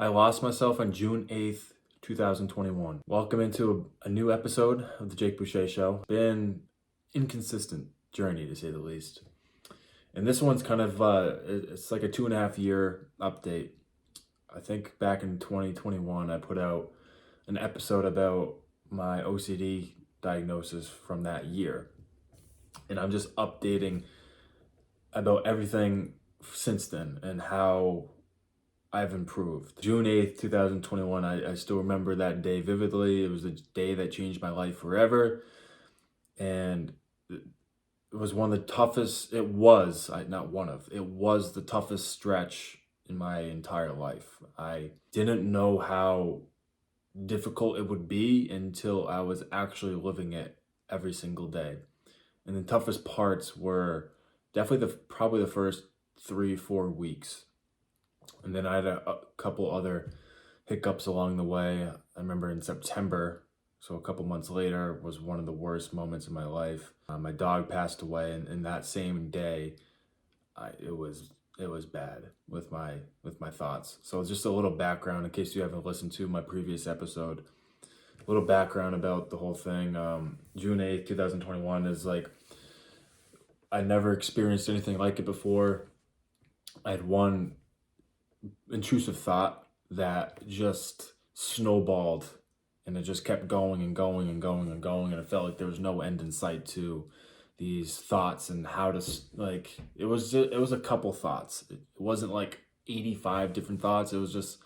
I lost myself on June 8th, 2021. Welcome into a new episode of the Jake Boucher Show. Been inconsistent journey to say the least. And this one's kind of, it's like a 2.5 year update. I think back in 2021, I put out an episode about my OCD diagnosis from that year. And I'm just updating about everything since then and how I've improved. June 8th, 2021, I still remember that day vividly. It was a day that changed my life forever. And it was one of the toughest, it was the toughest stretch in my entire life. I didn't know how difficult it would be until I was actually living it every single day. And the toughest parts were definitely probably the first 3-4 weeks. And then I had a couple other hiccups along the way. I remember in September, so a couple months later, was one of the worst moments in my life. My dog passed away, and that same day, it was bad with my thoughts. So just a little background in case you haven't listened to my previous episode. A little background about the whole thing. June 8th, 2021 is like, I never experienced anything like it before. I had one intrusive thought that just snowballed, and it just kept going and going and going and going, and it felt like there was no end in sight to these thoughts and how to, like, it was a couple thoughts. It wasn't like 85 different thoughts. It was just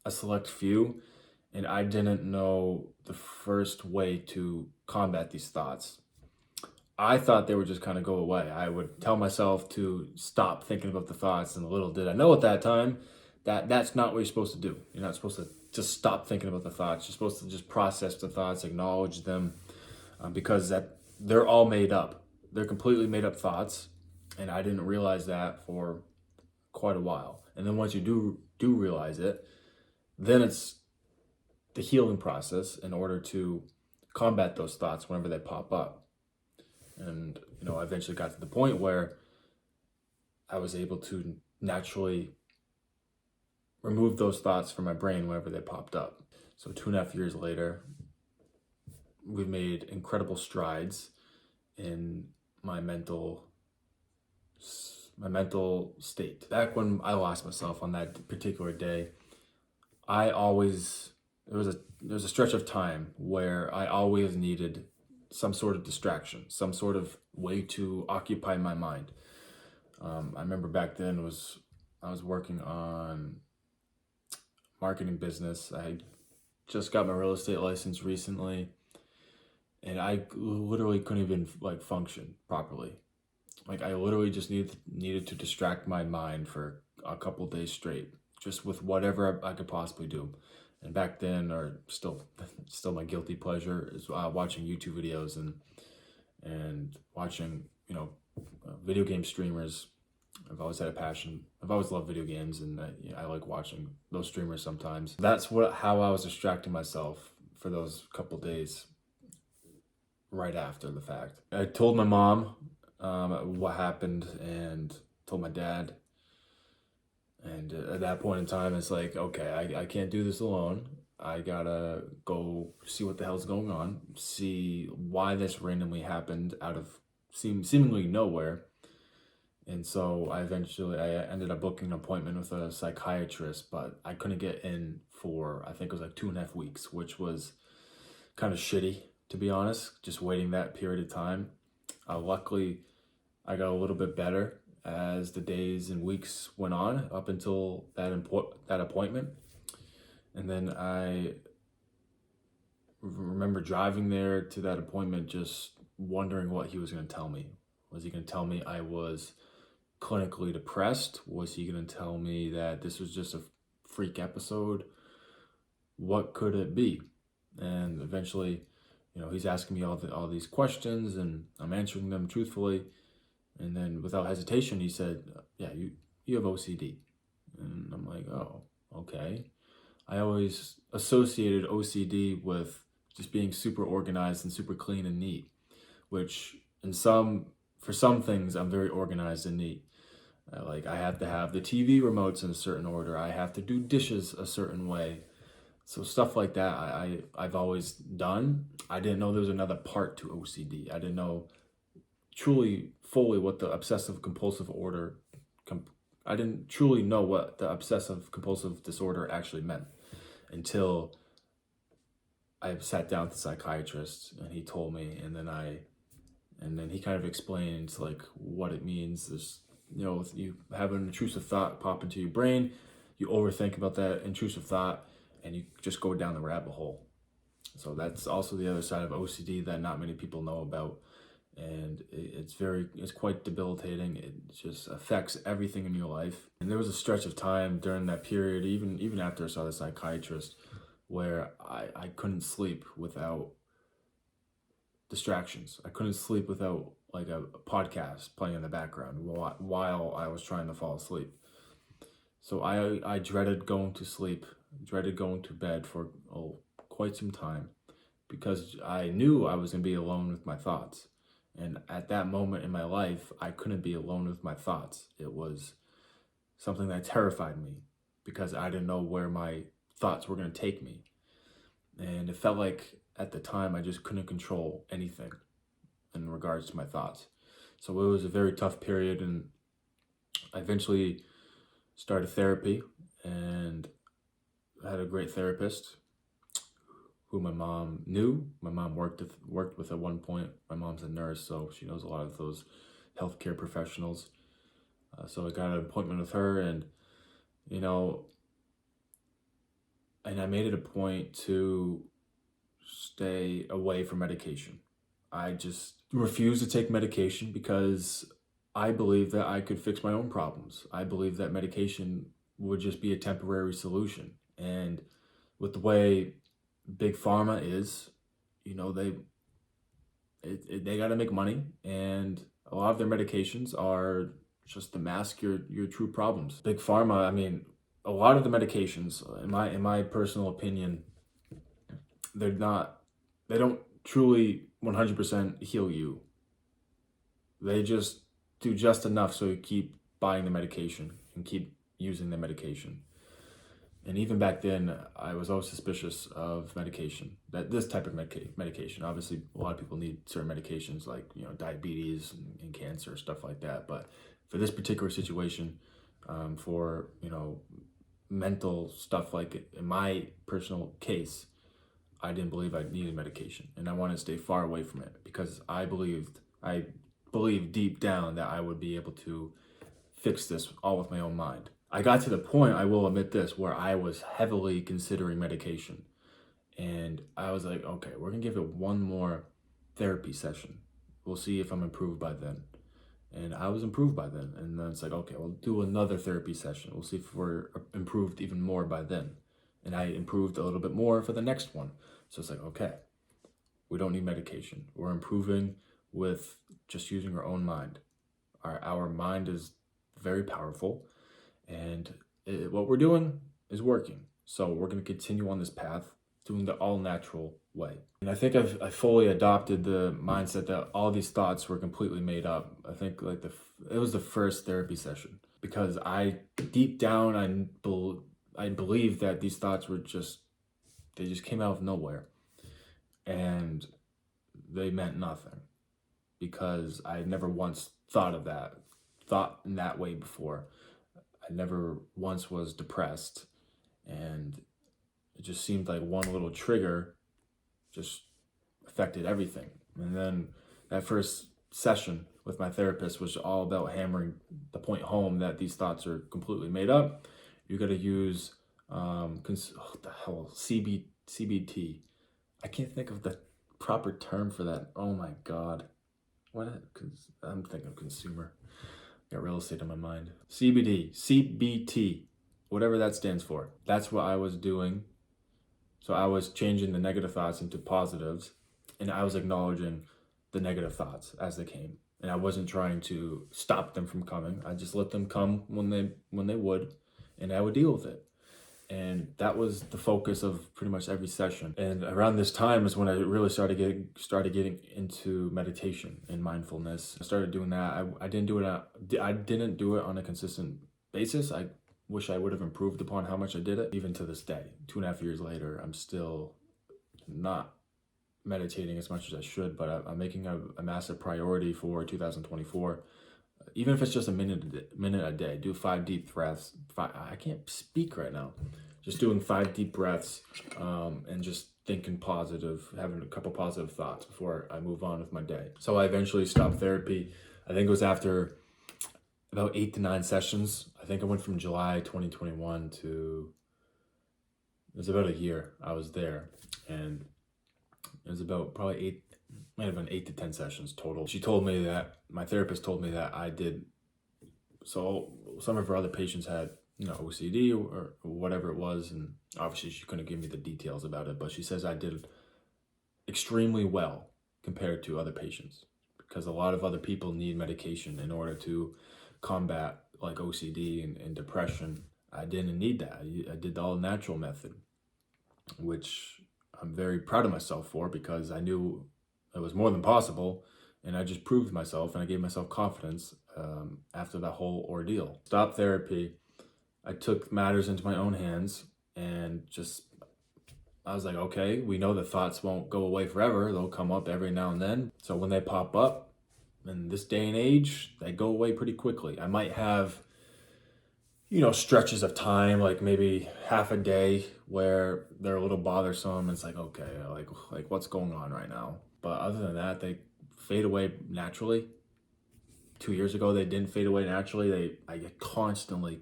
a select few, and I didn't know the first way to combat these thoughts. I thought they would just kind of go away. I would tell myself to stop thinking about the thoughts, and little did I know at that time that that's not what you're supposed to do. You're not supposed to just stop thinking about the thoughts. You're supposed to just process the thoughts, acknowledge them, because they're all made up. They're completely made up thoughts, and I didn't realize that for quite a while. And then once you do realize it, then it's the healing process in order to combat those thoughts whenever they pop up. And, I eventually got to the point where I was able to naturally remove those thoughts from my brain whenever they popped up. So 2.5 years later, we've made incredible strides in my mental state. Back when I lost myself on that particular day, there was a stretch of time where I always needed some sort of distraction, some sort of way to occupy my mind. I remember back then I was working on marketing business. I just got my real estate license recently, and I literally couldn't even function properly. Like, I literally just needed to distract my mind for a couple days straight, just with whatever I could possibly do. And back then, or still my guilty pleasure is watching YouTube videos and watching, video game streamers. I've always had a passion. I've always loved video games, and I like watching those streamers sometimes. That's how I was distracting myself for those couple days right after the fact. I told my mom what happened, and told my dad. And at that point in time, it's like, okay, I can't do this alone. I gotta go see what the hell's going on, see why this randomly happened out of seemingly nowhere. And so I ended up booking an appointment with a psychiatrist, but I couldn't get in for, I think it was like 2.5 weeks, which was kind of shitty, to be honest, just waiting that period of time. Luckily, I got a little bit better as the days and weeks went on up until that appointment. And then I remember driving there to that appointment just wondering what he was going to tell me. Was he going to tell me I was clinically depressed? Was he going to tell me that this was just a freak episode? What could it be? And eventually, he's asking me all these questions, and I'm answering them truthfully. And then without hesitation, he said, yeah, you have OCD. And I'm like, oh, okay. I always associated OCD with just being super organized and super clean and neat, which for some things, I'm very organized and neat. Like I have to have the TV remotes in a certain order. I have to do dishes a certain way. So stuff like that, I've always done. I didn't know there was another part to OCD. I didn't know truly fully what the obsessive compulsive order. I didn't truly know what the obsessive compulsive disorder actually meant until I sat down with the psychiatrist and he told me, and then he kind of explained like what it means. There's, if you have an intrusive thought pop into your brain, you overthink about that intrusive thought and you just go down the rabbit hole. So that's also the other side of OCD that not many people know about. And it's quite debilitating. It just affects everything in your life. And there was a stretch of time during that period, even after I saw the psychiatrist, where I couldn't sleep without distractions. I couldn't sleep without like a podcast playing in the background while I was trying to fall asleep. So I dreaded going to sleep, dreaded going to bed for quite some time, because I knew I was going to be alone with my thoughts. And at that moment in my life, I couldn't be alone with my thoughts. It was something that terrified me because I didn't know where my thoughts were going to take me. And it felt like at the time I just couldn't control anything in regards to my thoughts. So it was a very tough period, and I eventually started therapy, and I had a great therapist who my mom knew. My mom worked with at one point. My mom's a nurse, so she knows a lot of those healthcare professionals. So I got an appointment with her, and and I made it a point to stay away from medication. I just refused to take medication because I believe that I could fix my own problems. I believe that medication would just be a temporary solution. And with the way big pharma is, they got to make money, and a lot of their medications are just to mask your true problems. Big pharma, I mean, a lot of the medications, in my personal opinion, they don't truly 100% heal you. They just do just enough so you keep buying the medication and keep using the medication. And even back then, I was always suspicious of medication, that this type of medication. Obviously, a lot of people need certain medications like, diabetes and cancer, stuff like that. But for this particular situation, for, mental stuff, like in my personal case, I didn't believe I needed medication, and I wanted to stay far away from it because I believed deep down that I would be able to fix this all with my own mind. I got to the point, I will admit this, where I was heavily considering medication, and I was like, okay, we're gonna give it one more therapy session. We'll see if I'm improved by then. And I was improved by then. And then it's like, okay, we'll do another therapy session. We'll see if we're improved even more by then. And I improved a little bit more for the next one. So it's like, okay, we don't need medication. We're improving with just using our own mind. Our mind is very powerful, and what we're doing is working. So we're going to continue on this path, doing the all natural way. And I think I fully adopted the mindset that all these thoughts were completely made up. I think like it was the first therapy session, because deep down I believed that these thoughts they just came out of nowhere, and they meant nothing, because I never once thought in that way before. I never once was depressed, and it just seemed like one little trigger just affected everything. And then that first session with my therapist was all about hammering the point home that these thoughts are completely made up. You got to use CBT. I can't think of the proper term for that. Oh my God. Because I'm thinking of consumer. Got real estate in my mind. CBT, whatever that stands for. That's what I was doing. So I was changing the negative thoughts into positives, and I was acknowledging the negative thoughts as they came. And I wasn't trying to stop them from coming. I just let them come when they would, and I would deal with it. And that was the focus of pretty much every session. And around this time is when I really started getting into meditation and mindfulness. I started doing that. I didn't do it on a consistent basis. I wish I would have improved upon how much I did it. Even to this day, 2.5 years later, I'm still not meditating as much as I should, but I'm making a massive priority for 2024. Even if it's just a minute a day, do 5 deep breaths. I can't speak right now. Just doing 5 deep breaths, and just thinking positive, having a couple positive thoughts before I move on with my day. So I eventually stopped therapy. I think it was after about 8 to 9 sessions. I think I went from July 2021 to, it was about a year I was there, and it was about probably might have been 8 to 10 sessions total. My therapist told me that I did, so some of her other patients had, OCD or whatever it was, and obviously she couldn't give me the details about it, but she says I did extremely well compared to other patients, because a lot of other people need medication in order to combat like OCD and depression. I didn't need that. I did the all natural method, which I'm very proud of myself for, because I knew it was more than possible, and I just proved myself, and I gave myself confidence after that whole ordeal. Stopped therapy. I took matters into my own hands, and I was like, okay, we know that thoughts won't go away forever. They'll come up every now and then. So when they pop up, in this day and age, they go away pretty quickly. I might have, stretches of time, like maybe half a day, where they're a little bothersome. It's like, okay, like what's going on right now? But other than that, they fade away naturally. 2 years ago, they didn't fade away naturally. I constantly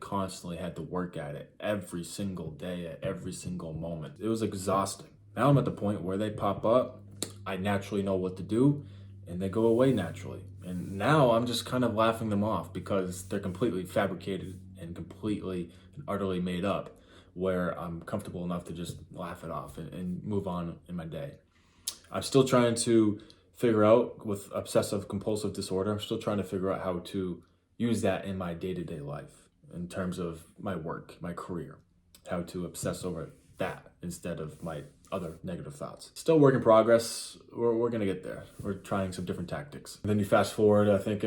had to work at it every single day, at every single moment. It was exhausting. Now I'm at the point where they pop up, I naturally know what to do, and they go away naturally. And now I'm just kind of laughing them off, because they're completely fabricated and completely and utterly made up, where I'm comfortable enough to just laugh it off and move on in my day. I'm still trying to figure out, with obsessive compulsive disorder, I'm still trying to figure out how to use that in my day-to-day life, in terms of my work, my career, how to obsess over that instead of my other negative thoughts. Still work in progress. We're gonna get there. We're trying some different tactics. And then you fast forward, I think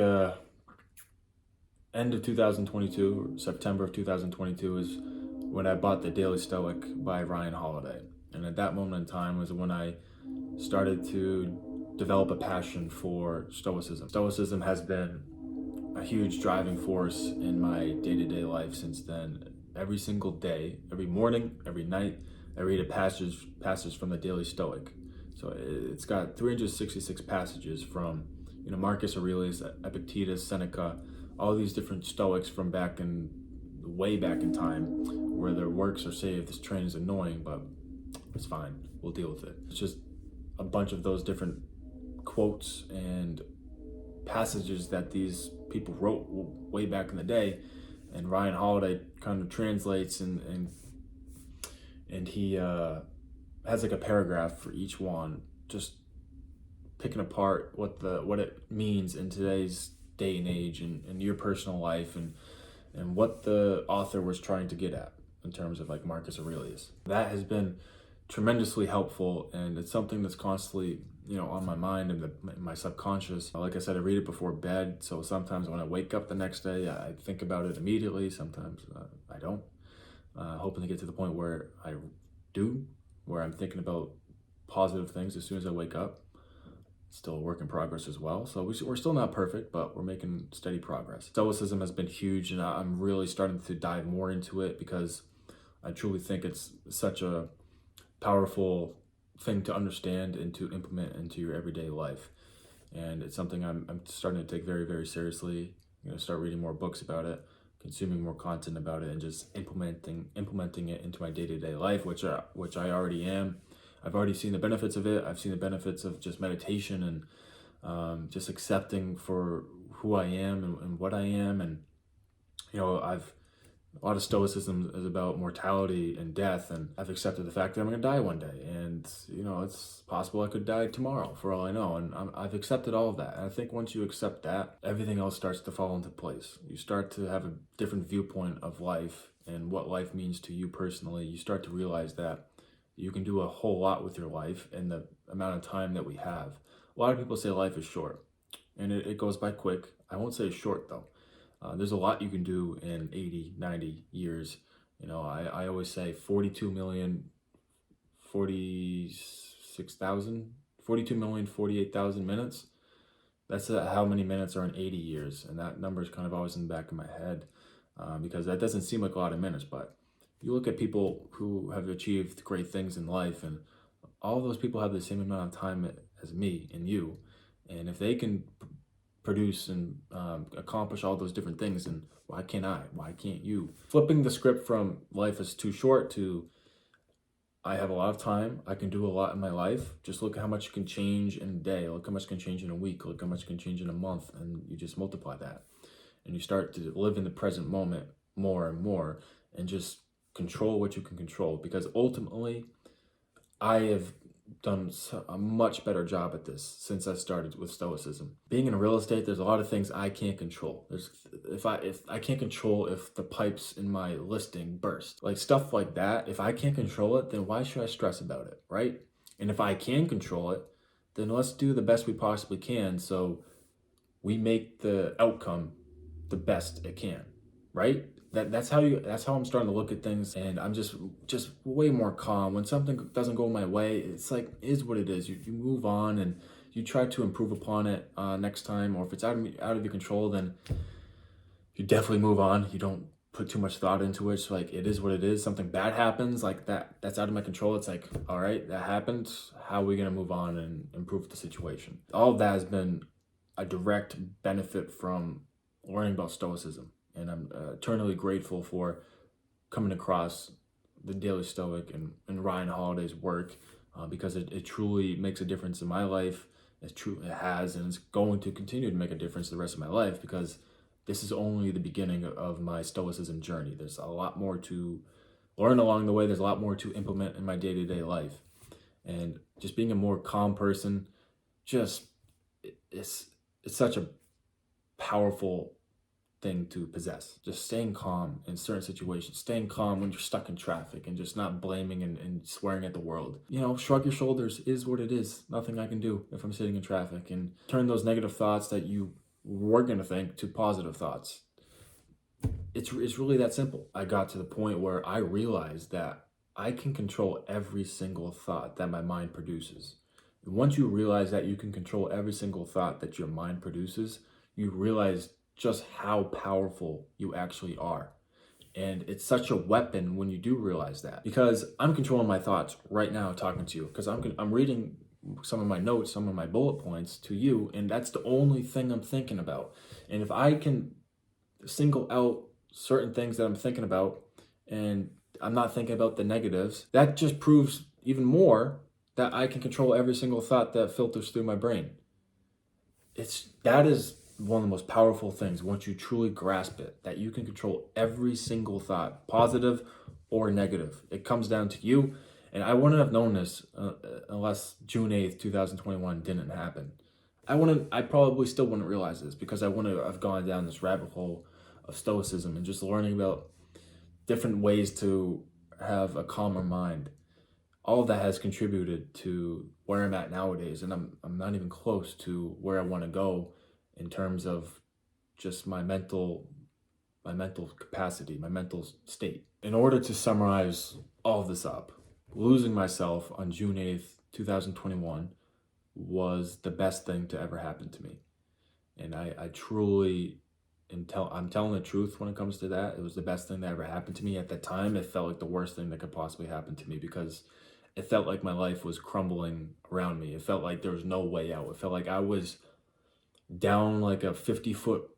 end of 2022, or September of 2022 is when I bought The Daily Stoic by Ryan Holiday. And at that moment in time was when I started to develop a passion for Stoicism. Stoicism has been a huge driving force in my day-to-day life since then. Every single day, every morning, every night, I read a passage from the Daily Stoic. So it's got 366 passages from, Marcus Aurelius, Epictetus, Seneca, all these different Stoics from way back in time, where their works are saved. This train is annoying, but it's fine. We'll deal with it. It's just a bunch of those different quotes and passages that these people wrote way back in the day, and Ryan Holiday kind of translates and he has like a paragraph for each one, just picking apart what it means in today's day and age, and your personal life, and what the author was trying to get at in terms of like Marcus Aurelius. That has been tremendously helpful, and it's something that's constantly on my mind and my subconscious. Like I said, I read it before bed, so sometimes when I wake up the next day, I think about it immediately. Sometimes I don't. Hoping to get to the point where I do, where I'm thinking about positive things as soon as I wake up. Still a work in progress as well. So we're still not perfect, but we're making steady progress. Stoicism has been huge, and I'm really starting to dive more into it, because I truly think it's such a powerful thing to understand and to implement into your everyday life. And it's something I'm starting to take very, very seriously. I'm going to start reading more books about it, consuming more content about it, and just implementing it into my day-to-day life, which I already am. I've already seen the benefits of it. I've seen the benefits of just meditation and just accepting for who I am and what I am. And a lot of Stoicism is about mortality and death, and I've accepted the fact that I'm going to die one day, and it's possible I could die tomorrow for all I know, and I've accepted all of that. And I think once you accept that, everything else starts to fall into place. You start to have a different viewpoint of life, and what life means to you personally, you start to realize that you can do a whole lot with your life in the amount of time that we have. A lot of people say life is short, and it goes by quick. I won't say it's short though. There's a lot you can do in 80, 90 years. I always say 42,048,000 minutes. That's how many minutes are in 80 years. And that number is kind of always in the back of my head because that doesn't seem like a lot of minutes. But you look at people who have achieved great things in life, and all those people have the same amount of time as me and you. And if they can produce and accomplish all those different things, and why can't I? Why can't you? Flipping the script from life is too short to I have a lot of time, I can do a lot in my life. Just look at how much can change in a day, look how much can change in a week, look how much can change in a month, and you just multiply that. And you start to live in the present moment more and more, and just control what you can control. Because ultimately, I have done a much better job at this since I started with Stoicism. Being in real estate, there's a lot of things I can't control. If I can't control if the pipes in my listing burst, like stuff like that. If I can't control it, then why should I stress about it, right? And if I can control it, then let's do the best we possibly can so we make the outcome the best it can, right? That's how I'm starting to look at things, and I'm just way more calm. When something doesn't go my way, it's like, is what it is. You move on and you try to improve upon it next time. Or if it's out of your control, then you definitely move on. You don't put too much thought into it. It's like, it is what it is. Something bad happens, like that's out of my control. It's like, all right, that happened. How are we gonna move on and improve the situation? All of that has been a direct benefit from learning about Stoicism. And I'm eternally grateful for coming across the Daily Stoic and Ryan Holiday's work because it truly makes a difference in my life. It has, and it's going to continue to make a difference the rest of my life, because this is only the beginning of my Stoicism journey. There's a lot more to learn along the way. There's a lot more to implement in my day-to-day life. And just being a more calm person, it's such a powerful thing to possess. Just staying calm in certain situations, staying calm when you're stuck in traffic, and just not blaming and swearing at the world. Shrug your shoulders, is what it is. Nothing I can do if I'm sitting in traffic, and turn those negative thoughts that you were going to think to positive thoughts. It's really that simple. I got to the point where I realized that I can control every single thought that my mind produces. And once you realize that you can control every single thought that your mind produces, you realize just how powerful you actually are. And it's such a weapon when you do realize that, because I'm controlling my thoughts right now talking to you, because I'm reading some of my notes, some of my bullet points to you, and that's the only thing I'm thinking about. And if I can single out certain things that I'm thinking about, and I'm not thinking about the negatives, that just proves even more that I can control every single thought that filters through my brain. That is one of the most powerful things once you truly grasp it, that you can control every single thought, positive or negative. It comes down to you. And I wouldn't have known this unless June 8th, 2021 didn't happen. I probably still wouldn't realize this, because I wouldn't have gone down this rabbit hole of Stoicism and just learning about different ways to have a calmer mind. All of that has contributed to where I'm at nowadays, and I'm not even close to where I want to go in terms of just my mental capacity, my mental state. In order to summarize all of this up, losing myself on June 8th, 2021 was the best thing to ever happen to me. And I truly I'm telling the truth when it comes to that. It was the best thing that ever happened to me. At that time, it felt like the worst thing that could possibly happen to me, because it felt like my life was crumbling around me. It felt like there was no way out. It felt like I was down like a 50-foot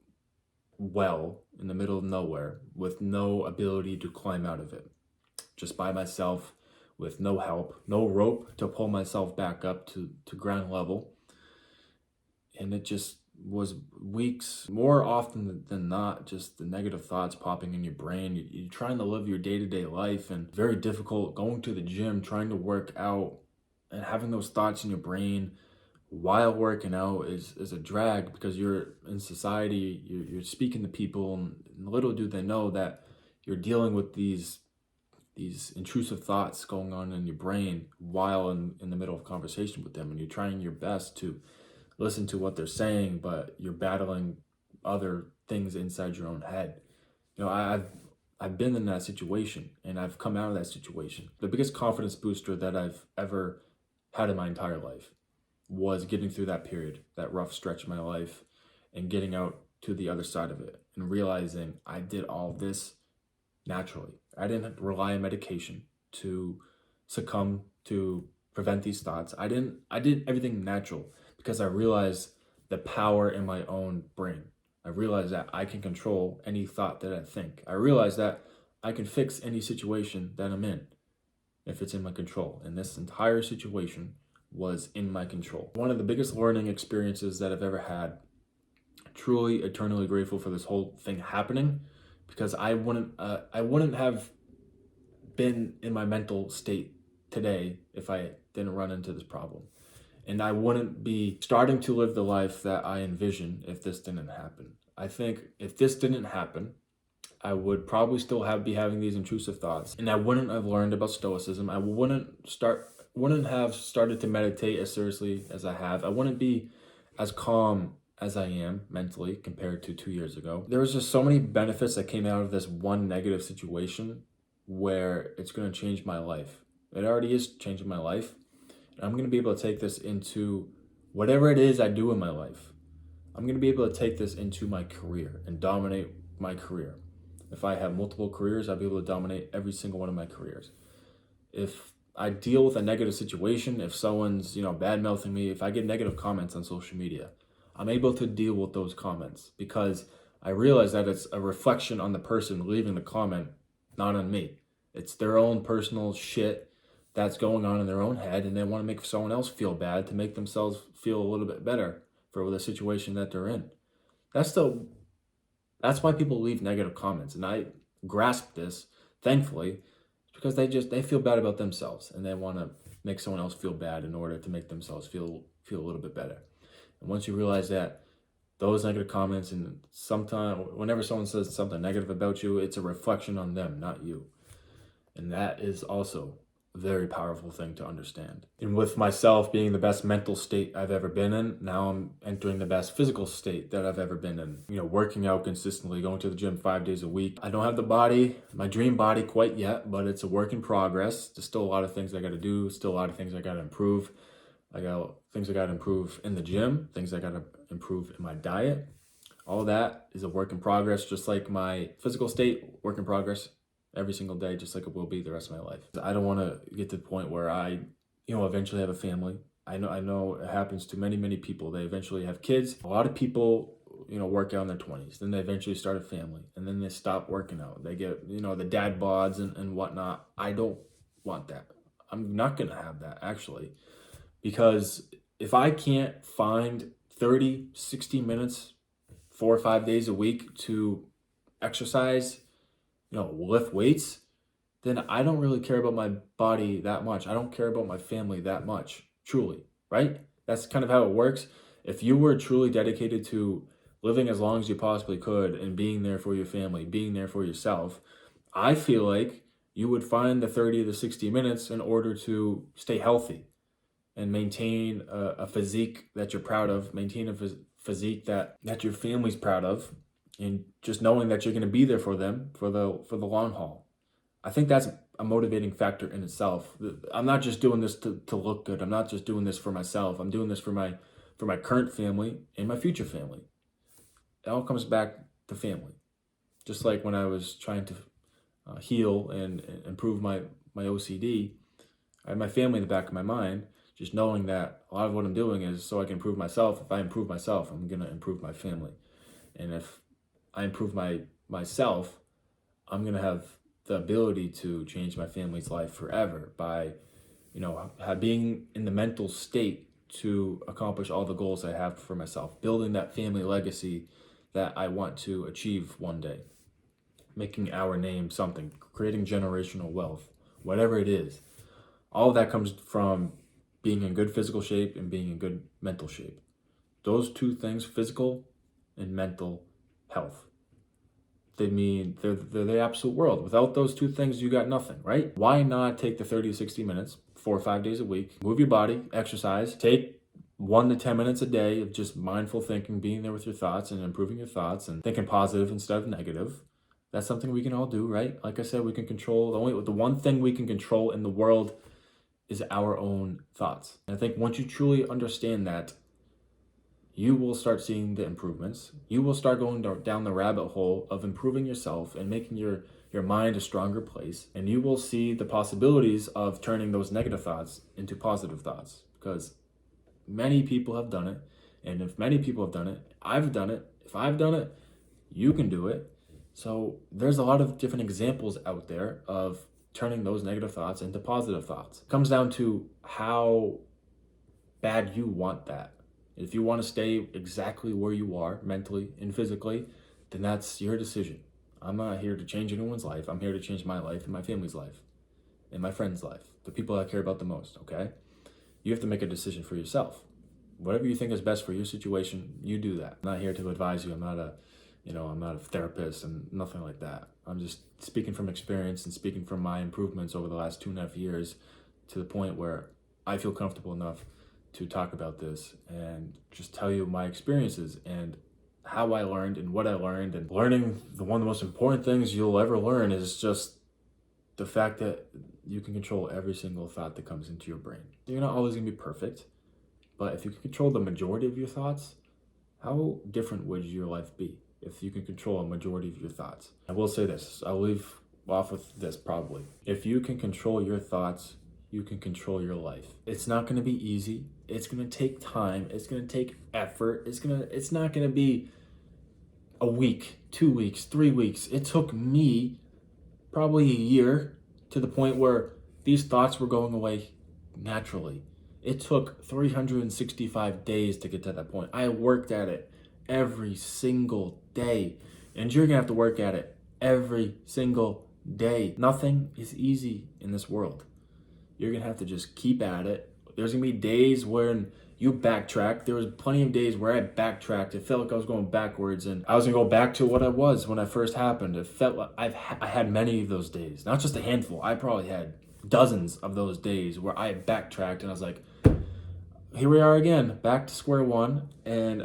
well in the middle of nowhere with no ability to climb out of it. Just by myself, with no help, no rope to pull myself back up to ground level. And it just was weeks, more often than not, just the negative thoughts popping in your brain. You're trying to live your day-to-day life, and very difficult going to the gym, trying to work out, and having those thoughts in your brain while working out is a drag, because you're in society, you're speaking to people, and little do they know that you're dealing with these intrusive thoughts going on in your brain while in the middle of conversation with them, and you're trying your best to listen to what they're saying, but you're battling other things inside your own head. I've been in that situation, and I've come out of that situation. The biggest confidence booster that I've ever had in my entire life was getting through that period, that rough stretch of my life, and getting out to the other side of it and realizing I did all this naturally. I didn't rely on medication to succumb to prevent these thoughts. I did everything natural because I realized the power in my own brain. I realized that I can control any thought that I think. I realized that I can fix any situation that I'm in if it's in my control. And this entire situation was in my control. One of the biggest learning experiences that I've ever had. Truly, eternally grateful for this whole thing happening, because I wouldn't have been in my mental state today if I didn't run into this problem. And I wouldn't be starting to live the life that I envisioned if this didn't happen. I think if this didn't happen, I would probably still be having these intrusive thoughts, and I wouldn't have learned about stoicism. I wouldn't have started to meditate as seriously as I have. I wouldn't be as calm as I am mentally compared to 2 years ago. There was just so many benefits that came out of this one negative situation where it's going to change my life. It already is changing my life. And I'm going to be able to take this into whatever it is I do in my life. I'm going to be able to take this into my career and dominate my career. If I have multiple careers, I'll be able to dominate every single one of my careers. If I deal with a negative situation, if someone's, bad-mouthing me, if I get negative comments on social media, I'm able to deal with those comments because I realize that it's a reflection on the person leaving the comment, not on me. It's their own personal shit that's going on in their own head, and they want to make someone else feel bad to make themselves feel a little bit better for the situation that they're in. That's why people leave negative comments, and I grasp this, thankfully, because they feel bad about themselves, and they want to make someone else feel bad in order to make themselves feel a little bit better. And once you realize that those negative comments, and whenever someone says something negative about you, it's a reflection on them, not you. And that is also a very powerful thing to understand. And with myself being the best mental state I've ever been in, now I'm entering the best physical state that I've ever been in. Working out consistently, going to the gym 5 days a week. I don't have my dream body quite yet, but it's a work in progress. There's still a lot of things I got to do, still a lot of things I got to improve. I got things I got to improve in the gym, things I got to improve in my diet. All that is a work in progress, just like my physical state, work in progress every single day, just like it will be the rest of my life. I don't want to get to the point where I, eventually have a family. I know it happens to many, many people. They eventually have kids. A lot of people, work out in their 20s. Then they eventually start a family, and then they stop working out. They get, the dad bods and whatnot. I don't want that. I'm not going to have that, actually. Because if I can't find 30, 60 minutes, 4 or 5 days a week to exercise, lift weights, then I don't really care about my body that much. I don't care about my family that much, truly, right? That's kind of how it works. If you were truly dedicated to living as long as you possibly could and being there for your family, being there for yourself, I feel like you would find the 30 to 60 minutes in order to stay healthy and maintain a physique that you're proud of, maintain a physique that your family's proud of, and just knowing that you're going to be there for them for the long haul. I think that's a motivating factor in itself. I'm not just doing this to look good. I'm not just doing this for myself. I'm doing this for my current family and my future family. It all comes back to family. Just like when I was trying to heal and improve my OCD, I had my family in the back of my mind, just knowing that a lot of what I'm doing is so I can improve myself. If I improve myself, I'm going to improve my family. And if I improve myself, I'm going to have the ability to change my family's life forever by, being in the mental state to accomplish all the goals I have for myself, building that family legacy that I want to achieve one day, making our name something, creating generational wealth, whatever it is. All of that comes from being in good physical shape and being in good mental shape. Those two things, physical and mental health. they mean they're the absolute world. Without those two things, you got nothing, right? Why not take the 30 to 60 minutes, 4 or 5 days a week, move your body, exercise, take 1 to 10 minutes a day of just mindful thinking, being there with your thoughts and improving your thoughts and thinking positive instead of negative. That's something we can all do, right? Like I said, we can control, the one thing we can control in the world is our own thoughts. And I think once you truly understand that, you will start seeing the improvements. You will start going down the rabbit hole of improving yourself and making your mind a stronger place. And you will see the possibilities of turning those negative thoughts into positive thoughts, because many people have done it. And if many people have done it, I've done it. If I've done it, you can do it. So there's a lot of different examples out there of turning those negative thoughts into positive thoughts. It comes down to how bad you want that. If you want to stay exactly where you are mentally and physically, then that's your decision. I'm not here to change anyone's life. I'm here to change my life and my family's life and my friend's life, the people I care about the most, okay? You have to make a decision for yourself. Whatever you think is best for your situation, you do that. I'm not here to advise you. I'm not a therapist and nothing like that. I'm just speaking from experience and speaking from my improvements over the last 2.5 years to the point where I feel comfortable enough to talk about this and just tell you my experiences and how I learned and what I learned. And learning, one of the most important things you'll ever learn is just the fact that you can control every single thought that comes into your brain. You're not always gonna be perfect, but if you can control the majority of your thoughts, how different would your life be if you can control a majority of your thoughts? I will say this, I'll leave off with this probably. If you can control your thoughts, you can control your life. It's not gonna be easy. It's gonna take time. It's gonna take effort. It's not gonna be a week, 2 weeks, 3 weeks. It took me probably a year to the point where these thoughts were going away naturally. It took 365 days to get to that point. I worked at it every single day, and you're gonna have to work at it every single day. Nothing is easy in this world. You're gonna have to just keep at it. There's gonna be days when you backtrack. There was plenty of days where I backtracked. It felt like I was going backwards, and I was gonna go back to what I was when I first happened. It felt like I had many of those days, not just a handful. I probably had dozens of those days where I backtracked, and I was like, here we are again, back to square one. And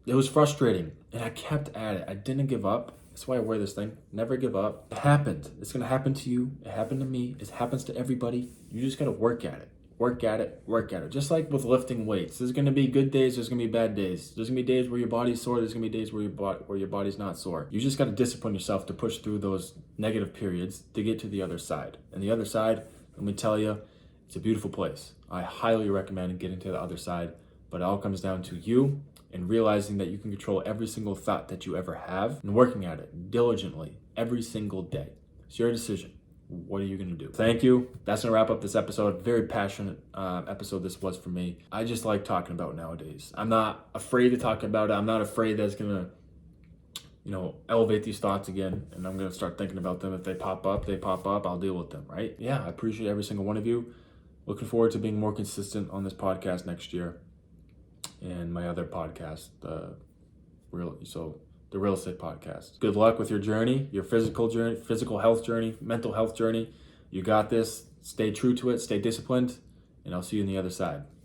it was frustrating, and I kept at it. I didn't give up. That's why I wear this thing. Never give up. It happened. It's going to happen to you. It happened to me. It happens to everybody. You just got to work at it. Work at it. Work at it. Just like with lifting weights. There's going to be good days. There's going to be bad days. There's going to be days where your body's sore. There's going to be days where your body's not sore. You just got to discipline yourself to push through those negative periods to get to the other side. And the other side, let me tell you, it's a beautiful place. I highly recommend getting to the other side. But it all comes down to you and realizing that you can control every single thought that you ever have and working at it diligently every single day. It's your decision. What are you gonna do? Thank you. That's gonna wrap up this episode. Very passionate episode this was for me. I just like talking about it nowadays. I'm not afraid to talk about it. I'm not afraid that it's gonna, elevate these thoughts again, and I'm gonna start thinking about them. If they pop up, I'll deal with them, right? Yeah, I appreciate every single one of you. Looking forward to being more consistent on this podcast next year. And my other podcast, the real estate podcast. Good luck with your journey, your physical health journey, mental health journey. You got this. Stay true to it. Stay disciplined, and I'll see you on the other side.